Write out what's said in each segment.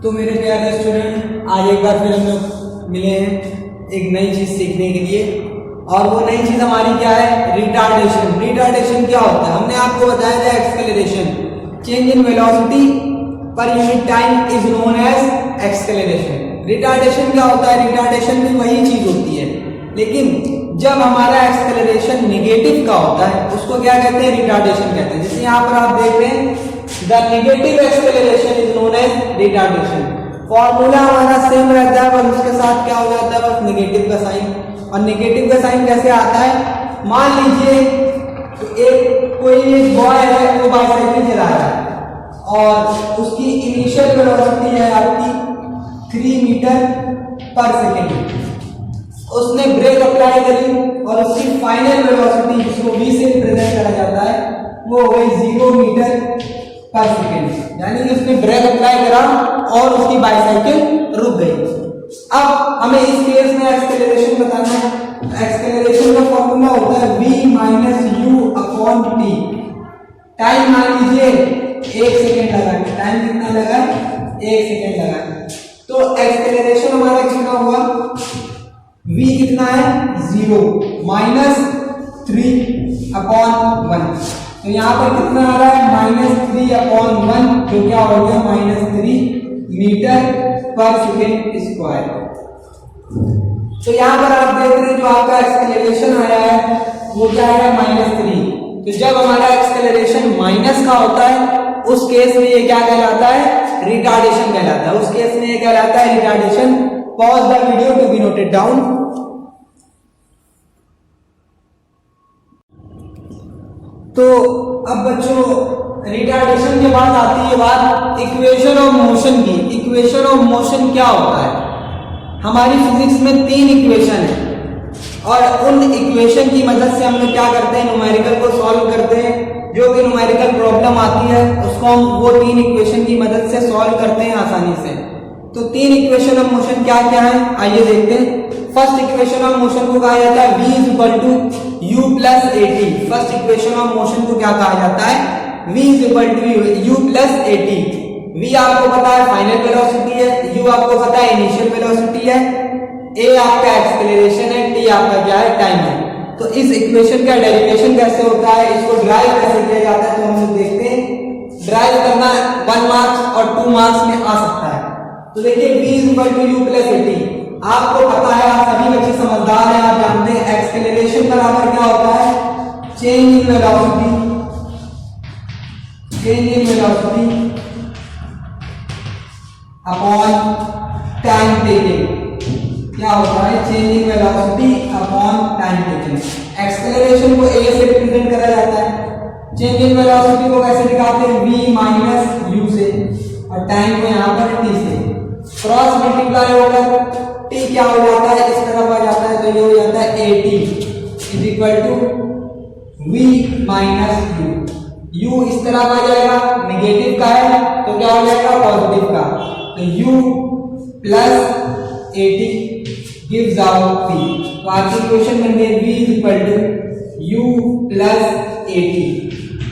तो मेरे प्यारे स्टूडेंट, आज एक बार फिर हम लोग मिले हैं एक नई चीज सीखने के लिए। और वो नई चीज हमारी क्या है? रिटार्डेशन। रिटार्डेशन क्या होता है? हमने आपको बताया था acceleration, change in velocity per unit time is known as acceleration. Retardation क्या होता है? रिटार्डेशन भी वही चीज होती है, लेकिन जब हमारा एक्सेलरेशन नेगेटिव का होता है उसको क्या कहते हैं? रिटार्डेशन कहते हैं। जैसे यहाँ पर आप देख रहे हैं, the negative acceleration is known as retardation. Formula हमारा सेम रहता है, बस उसके साथ क्या हो जाता है? बस नेगेटिव का साइन। और नेगेटिव का साइन कैसे आता है? मान लीजिए कोई एक बॉय है, वो बाइसाइकिल चला रहा है और उसकी इनिशियल वेलोसिटी है आपकी 3 मीटर पर सेकेंड। उसने ब्रेक अप्लाई करी और उसकी फाइनल वेलोसिटी, जिसको v से रिप्रेजेंट करा जाता है, वो हो गई 0 मीटर पर सेकेंड। यानी कि उसने ब्रेक अप्लाई करा और उसकी बाइसाइकिल रुक गई। अब हमें इस केस में एक्सेलरेशन बताना है। एक्सेलरेशन का फॉर्मूला होता है v minus u upon t। Time मान लीजिए 1 सेकेंड लगा। टाइम कितना लगा? 1 सेकेंड लगा। तो एक्सेलरेशन हमारा कितना हुआ? v कितना है? 0 माइनस 3 अपॉन 1। तो यहाँ पर कितना आ रहा है? -3 अपॉन 1, जो क्या हो गया? -3 मीटर पर सेकेंड स्क्वायर। तो यहाँ पर आप देख रहे हैं जो आपका एक्सेलरेशन आया है वो क्या है? -3। तो जब हमारा एक्सेलरेशन माइनस का होता है उस केस में ये क्या कहलाता है? रिटार्डेशन कहलाता है। उस केस में ये कहलाता है retardation. Pause the video to be noted down. तो अब बच्चों, रिटार्डेशन के बाद आती है बात इक्वेशन ऑफ मोशन की। इक्वेशन ऑफ मोशन क्या होता है? हमारी फिजिक्स में 3 इक्वेशन है और उन इक्वेशन की मदद से हम लोग क्या करते हैं? न्यूमेरिकल को सॉल्व करते हैं। जो भी न्यूमेरिकल प्रॉब्लम आती है उसको हम वो 3 इक्वेशन की मदद से सॉल्व करते हैं आसानी से। तो 3 इक्वेशन ऑफ मोशन क्या क्या है, आइए देखते हैं। फर्स्ट इक्वेशन ऑफ मोशन को कहा जाता है v = u + at। First equation of motion को क्या कहा जाता है? v = u + at। v आपको पता है फाइनल वेलोसिटी है, u आपको पता है इनिशियल वेलोसिटी है, a आपका एक्सेलरेशन है, t आपका क्या है? टाइम है। तो इस इक्वेशन का डेरिवेशन कैसे होता है, इसको ड्राइव कैसे किया जाता है, तो हम लोग देखते हैं। ड्राइव करना 1 मार्क्स और 2 मार्क्स में आ सकता है। तो देखिए v = u + at। आपको पता है, आप सभी बच्चे समझदार हैं, आप जानते हैं एक्सेलरेशन बराबर क्या होता है? Change in velocity upon time taken. क्या होता है? Change in velocity upon time taken. Acceleration को a से रिप्रेजेंट करा जाता है। चेंज इन वेलोसिटी को कैसे दिखाते हैं? v माइनस u से, और टाइम को यहाँ पर t से। क्रॉस मल्टीप्लाई होकर t क्या हो जाता है? इस तरफ आ जाता है, तो ये हो जाता है at = v minus u। u इस तरफ आ जाएगा, नेगेटिव का है तो क्या हो जाएगा? पॉजिटिव का। तो u + at gives out v। तो आपकी इक्वेशन बन गई v = u + at।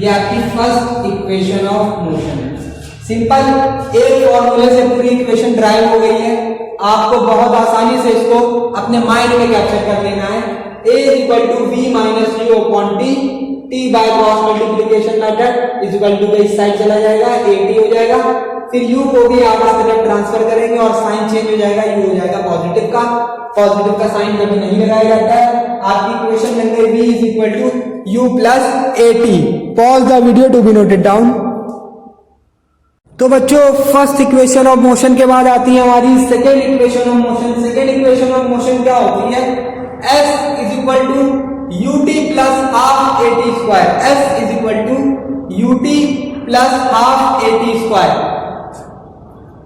ये आपकी फर्स्ट इक्वेशन ऑफ मोशन है। सिंपल, एक फॉर्मूले से पूरी इक्वेशन ड्राइव हो गई है। आपको बहुत आसानी से इसको अपने माइंड में कैप्चर कर लेना है। a = v - u upon t, t by cross multiplication method इस साइड चला जाएगा, at हो जाएगा। फिर u को भी आप इस तरफ ट्रांसफर करेंगे और साइन चेंज हो जाएगा, u हो जाएगा पॉजिटिव का। पॉजिटिव का साइन कभी नहीं लगाया जाता है। आपकी इक्वेशन बन गई v = u + at। Pause the video to be noted down. तो बच्चों, फर्स्ट इक्वेशन ऑफ मोशन के बाद आती है हमारी second equation of motion. Second equation of motion क्या होती है? s = ut + ½ at²। s = ut + ½ at²।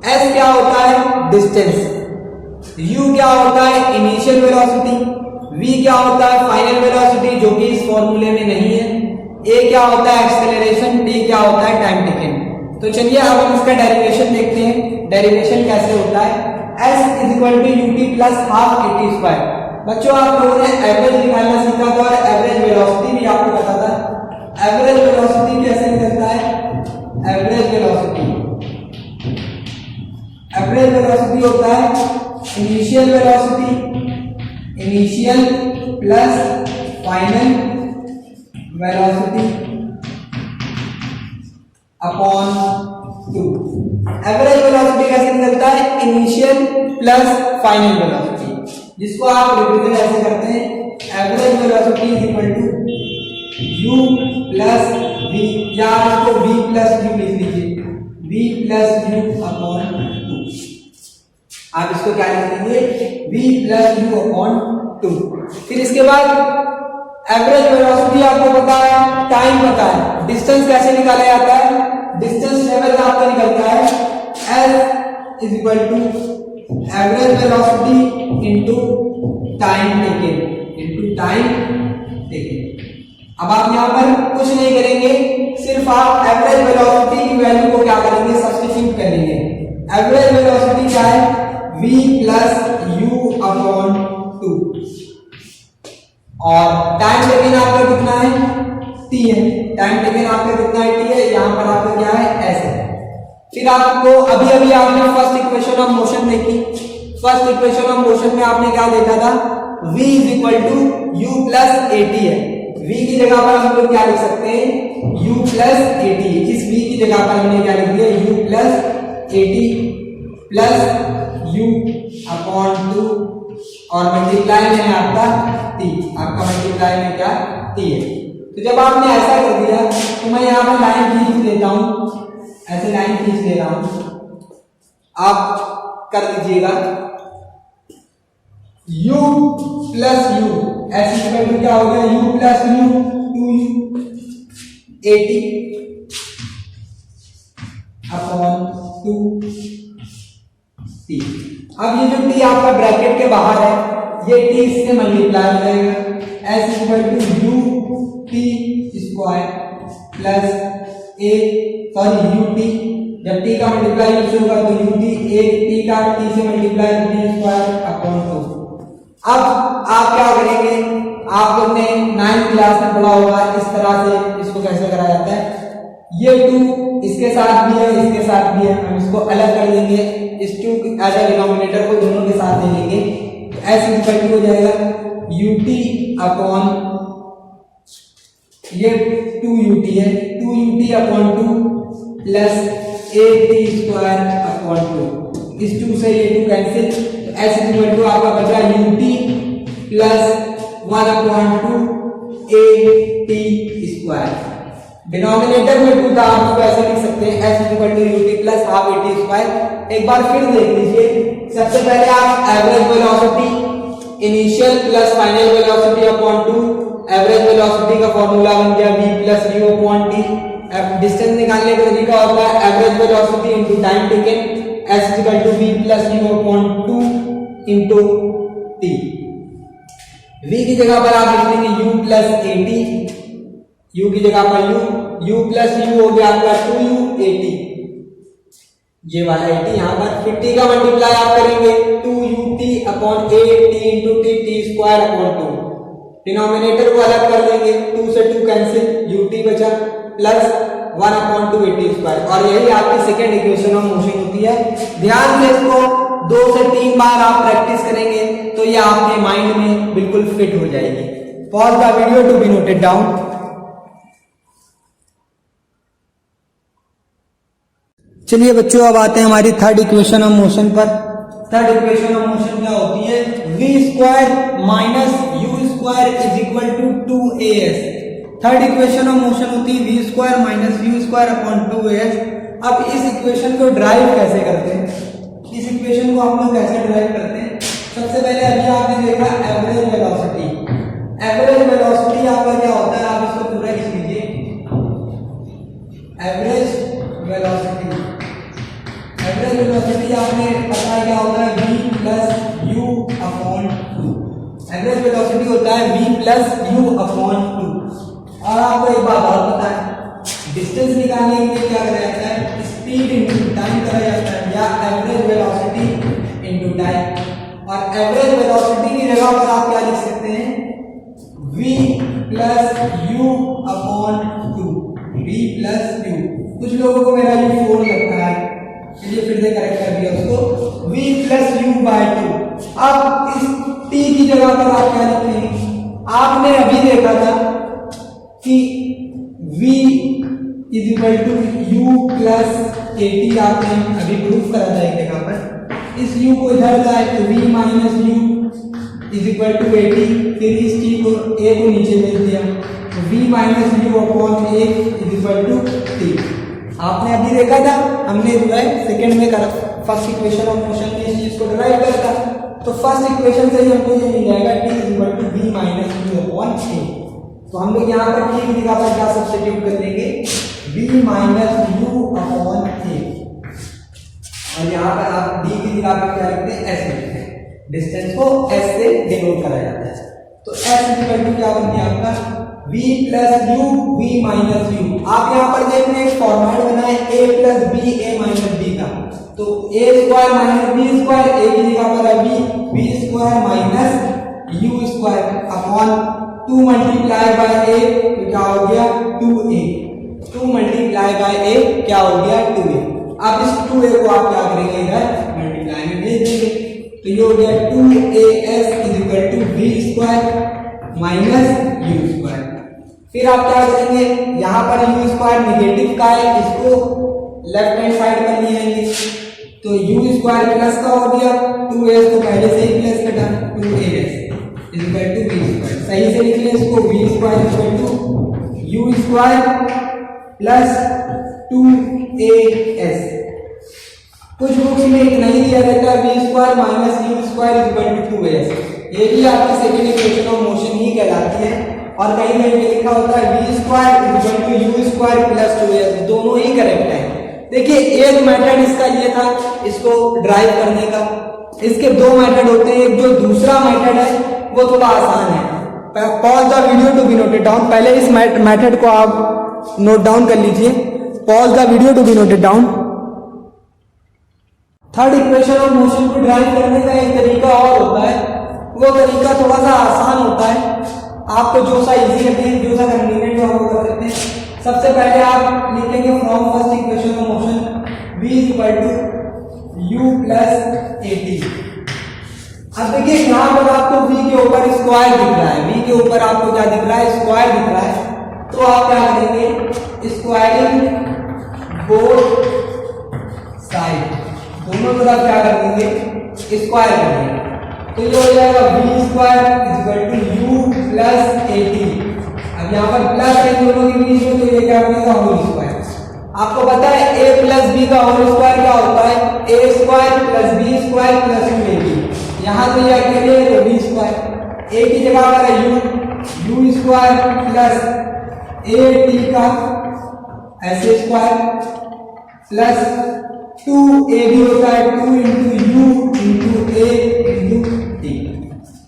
s क्या होता है? डिस्टेंस। u क्या होता है? Initial velocity. v क्या होता है? फाइनल वेलोसिटी, जो कि इस फॉर्मूले में नहीं है। a क्या होता है? एक्सेलरेशन। t क्या होता है? Time taken. तो चलिए अब हम इसका डेरिवेशन देखते हैं। डेरिवेशन कैसे होता है? s = ut + ½ at²। बच्चों, आप लोगों ने एवरेज निकालना सीखा था और एवरेज वेलोसिटी भी आपको पता था। एवरेज वेलोसिटी कैसे निकलता है? एवरेज वेलोसिटी एवरेज वेलोसिटी होता है initial velocity, initial plus final velocity upon 2। Average velocity कैसे निकलता है? इनिशियल प्लस फाइनल वेलोसिटी, जिसको आप रिप्रेजेंट ऐसे करते हैं average velocity is equal to u plus v, या आपको v प्लस u लिख लीजिए, v प्लस u अपॉन 2। आप इसको क्या लिख देंगे? v plus u upon 2। फिर इसके बाद एवरेज वेलोसिटी आपको पता है, टाइम पता है, डिस्टेंस कैसे निकाला जाता है? डिस्टेंस ट्रेवल आपका निकलता है L is equal to average velocity into time taken, into time taken. अब आप यहाँ पर कुछ नहीं करेंगे, सिर्फ आप एवरेज वेलोसिटी की वैल्यू को क्या करेंगे? सब्स्टिट्यूट करेंगे। एवरेज वेलोसिटी क्या है? v प्लस u अपॉन 2, और टाइम टेकन आपका कितना है? t है। टाइम टेकन आपका कितना है? t है। यहाँ पर आपका क्या है? s है। फिर आपको अभी अभी आपने फर्स्ट इक्वेशन ऑफ मोशन देखी। फर्स्ट इक्वेशन ऑफ मोशन में आपने क्या देखा था? v is equal to u plus at है। v की जगह पर हम लोग क्या लिख सकते हैं? u plus at। इस v की जगह पर हमने क्या लिख दिया? u plus at plus u upon 2, और मल्टीप्लाई में है आपका t, आपका मल्टीप्लाई में क्या? t है। तो जब आपने ऐसा कर दिया तो मैं यहाँ पर लाइन खींच लेता हूँ, ऐसे लाइन खींच ले रहा हूं, आप कर दीजिएगा u प्लस u, ऐसे इक्वल टू क्या हो गया? u plus u 2u 80 upon 2t। अब ये जो t आपका ब्रैकेट के बाहर है, ये t इससे मल्टीप्लाई हो जाएगा, s equal to u t square plus a, sorry ut, जब t का मल्टीप्लाई यूज होगा तो ut, एक t का t से मल्टीप्लाई t स्क्वायर अपॉन 2। अब आप क्या करेंगे? आप लोग ने 9th क्लास में पढ़ा होगा इस तरह से इसको कैसे करा जाता है। ये 2 इसके साथ भी है, इसके साथ भी है, हम इसको अलग कर देंगे, इस 2 एज ए डिनोमिनेटर को दोनों के साथ ले लेंगे, तो s इक्वल टू हो जाएगा ut अपॉन, ये 2ut है, 2ut upon 2 plus 8t square upon 2। इस 2 से ये 2 कैंसिल, तो s इक्वल टू आपका बचा ut plus 1 upon 2 8t square. Denominator में 2 था, आप इसको ऐसे लिख सकते हैं s equal to ut plus half 8t square. एक बार फिर देख लीजिए, सबसे पहले आप average velocity initial plus final velocity upon 2, average velocity का फॉर्मूला बन गया v plus u upon t। Distance निकालने का तरीका होता है average velocity into time taken, s equal to v plus u upon 2 into t। v की जगह पर आप लिख लेंगे u प्लस at, u की जगह पर u प्लस u हो गया आपका 2u at, ये वाला 80 यहाँ पर। फिर t का मल्टीप्लाई आप करेंगे 2ut upon 8t into t square upon 2। Denominator को अलग कर देंगे, 2 से 2 कैंसिल, ut बचा प्लस 1 अपॉन 2 80 स्क्वायर, और यही आपकी सेकेंड इक्वेशन ऑफ मोशन होती है। ध्यान से इसको 2 से 3 बार आप प्रैक्टिस करेंगे तो ये आपके माइंड में बिल्कुल फिट हो जाएगी। Pause the video to be noted down. चलिए बच्चों, अब आते हैं हमारी थर्ड इक्वेशन ऑफ मोशन पर। थर्ड इक्वेशन ऑफ मोशन क्या होती है? v square minus u square is equal to 2as। Third equation of motion होती है v square minus u square upon 2as। अब इस इक्वेशन को ड्राइव कैसे करते हैं? इस इक्वेशन को हम लोग कैसे ड्राइव करते हैं? सबसे पहले अभी आपने देखा एवरेज वेलोसिटी। एवरेज वेलोसिटी आपका क्या होता है? आप इसको पूरा लिख लीजिए, एवरेज वेलोसिटी। एवरेज वेलोसिटी आपने पता है क्या होता है? v plus u upon 2। Average velocity होता है v प्लस u अपॉन 2। और आपको एक बात और पता है, डिस्टेंस निकालने के लिए क्या करा जाता है? स्पीड इनटू टाइम करा जाता है, या एवरेज वेलोसिटी इनटू टाइम। और एवरेज वेलोसिटी की जगह पर आप क्या लिख सकते हैं? v plus u upon 2, v plus u। कुछ लोगों को मेरा ये 4 लगता है, चलिए फिर से करेक्ट कर दिया उसको, u/2। अब इस t की जगह पर आप क्या लिखेंगे? आपने अभी देखा था कि v = u प्लस at, आपने अभी प्रूफ करा था एक जगह पर। इस u को इधर लाए तो v माइनस u = 80, फिर इस t को a को नीचे भेज दिया तो v minus u upon a = t। आपने अभी देखा था, हमने जो है सेकंड में करा, फर्स्ट इक्वेशन ऑफ मोशन में इस चीज को डिराइव करा था। तो फर्स्ट इक्वेशन से ही हमको ये मिल जाएगा t = v minus u upon a। तो हम लोग यहाँ पर t की जगह पर क्या सब्स्टिट्यूट कर देंगे? v minus u upon a, और यहाँ पर आप d की जगह पर क्या लिखते हैं? s लिखते हैं। डिस्टेंस को s से डिनोट करा जाता है। तो s = क्या बन गया आपका? v plus u, v minus u। आप यहाँ पर देख रहे हैं फॉर्मेट बना है a plus b, a minus b का। तो a square minus b square, a की जगह पर है b square minus u square upon 2 multiply by a, तो क्या हो गया? 2a। 2 मल्टीप्लाई बाय a क्या हो गया? 2a। अब इस 2a को आप क्या करेंगे? इधर मल्टीप्लाई में भेज देंगे तो ये हो गया 2as = v square minus u square. फिर आप क्या करेंगे? यहाँ पर u स्क्वायर निगेटिव का है, इसको लेफ्ट हैंड साइड पर ले आएंगे तो u स्क्वायर प्लस का हो गया, 2s तो पहले से ही प्लस कटा, 2as = v स्क्वायर। सही से लिख लें इसको, v square = u square plus 2as। कुछ बुक्स में इतना ही दिया रहता है, v square minus u square = 2as। ये भी आपकी सेकंड इक्वेशन ऑफ मोशन ही कहलाती है। और कहीं कहीं पे लिखा होता है v square = u square plus 2as, दोनों ही करेक्ट है। देखिए एक मेथड इसका ये था इसको ड्राइव करने का। इसके दो मेथड होते हैं, एक जो दूसरा मेथड है वो थोड़ा आसान है। Pause the video to be noted down. पहले इस मेथड को आप नोट डाउन कर लीजिए। Pause the video to be noted down. Third equation of motion को ड्राइव करने का एक तरीका और होता है, वो तरीका थोड़ा सा आसान होता है। आपको जो सा इजी लगते हैं, जो सा कन्वीनियंट हो वो कर सकते हैं। सबसे पहले आप लिखेंगे from first equation of motion v = u plus at। अब देखिए यहाँ पर आपको v के ऊपर स्क्वायर दिख रहा है, v के ऊपर आपको क्या दिख रहा है? स्क्वायर दिख रहा है। तो आप क्या करेंगे? स्क्वायरिंग बोथ साइड, दोनों तरफ क्या कर देंगे? स्क्वायर कर देंगे। तो ये हो जाएगा v square = u plus at। अब यहाँ पर प्लस है दोनों के बीच में, तो ये क्या बनेगा? Whole square. आपको पता है a प्लस b का होल स्क्वायर क्या होता है? a square plus b square plus 2ab। यहाँ तो ये अकेले है तो b स्क्वायर, a की जगह पर है u स्क्वायर प्लस at का ऐसे स्क्वायर प्लस 2ab होता है 2 × u × a × t।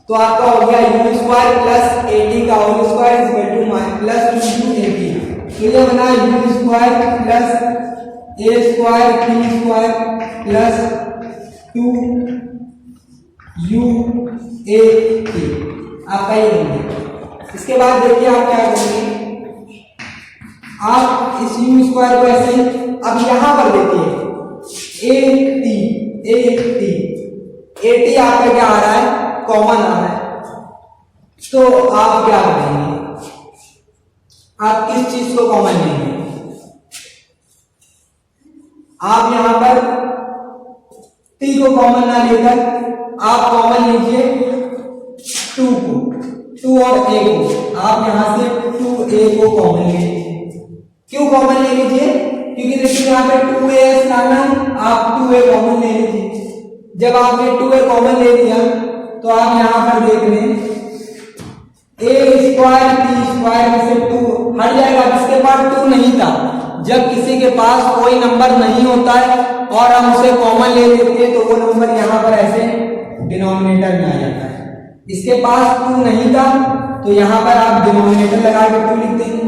तो आपका हो गया u स्क्वायर प्लस at का होल स्क्वायर प्लस 2 तो ये बना u square plus a square t square plus 2 u a t आपका ये बन गया। इसके बाद देखिए आप क्या करेंगे? आप इस u स्क्वायर को ऐसे ही अब यहां पर देखिए at आपका क्या आ रहा है? कॉमन आ रहा है। तो आप क्या करेंगे? आप किस चीज को कॉमन लेंगे? आप यहां पर t को कॉमन ना लेकर आप कॉमन लीजिए 2 को, 2 और a को। आप यहां से 2a को कॉमन ले लीजिए। क्यों कॉमन ले लीजिए? क्योंकि देखिए यहाँ पे 2as लाना, आप 2a कॉमन ले लीजिए। जब आपने 2a कॉमन ले लिया तो आप यहां पर देख लें a स्क्वायर t स्क्वायर में से 2 हट जाएगा। जिसके पास 2 नहीं था, जब किसी के पास कोई नंबर नहीं होता है और हम उसे कॉमन ले लेते हैं तो वो नंबर यहाँ पर ऐसे डिनोमिनेटर में आ जाता है। इसके पास 2 नहीं था तो यहाँ पर आप डिनोमिनेटर लगा के 2 लिख देंगे।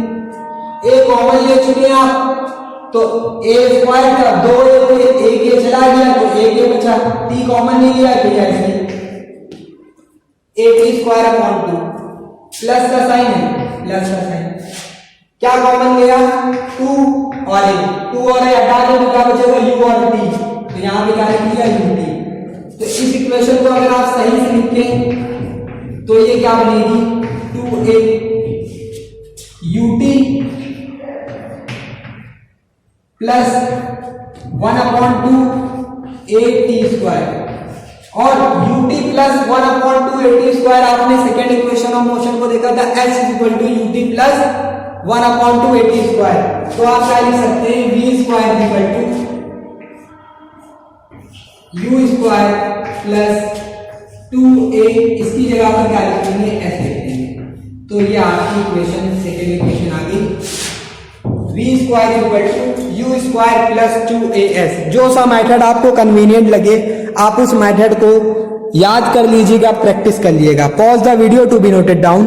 a कॉमन ले चुके हैं आप, तो a स्क्वायर का 2a एक a चला गया तो एक a बचा। t कॉमन नहीं लिया तो ऐसे at स्क्वायर अपॉन 2 प्लस का साइन है, प्लस का साइन। क्या कॉमन लिया? 2 और a, 2 और a हटा दो तो क्या बचेगा? u और t। तो यहाँ पे क्या लिख दिया? ut। तो इस इक्वेशन को अगर आप सही से लिखें तो ये क्या बनेगी 2a ut प्लस 1/2 at² और ut प्लस 1/2 at² आपने सेकेंड इक्वेशन ऑफ मोशन को देखा था s ut प्लस 1/2 at²। तो आप क्या लिख सकते हैं v² u² प्लस 2a, इसकी जगह पर क्या लिखेंगे s लिखेंगे। तो ये आपकी इक्वेशन सेकेंड इक्वेशन आ गई v² u² प्लस 2as। जो सा मेथड आपको कन्वीनियंट लगे आप उस मेथड को याद कर लीजिएगा, प्रैक्टिस कर लीजिएगा। Pause the video to be noted down.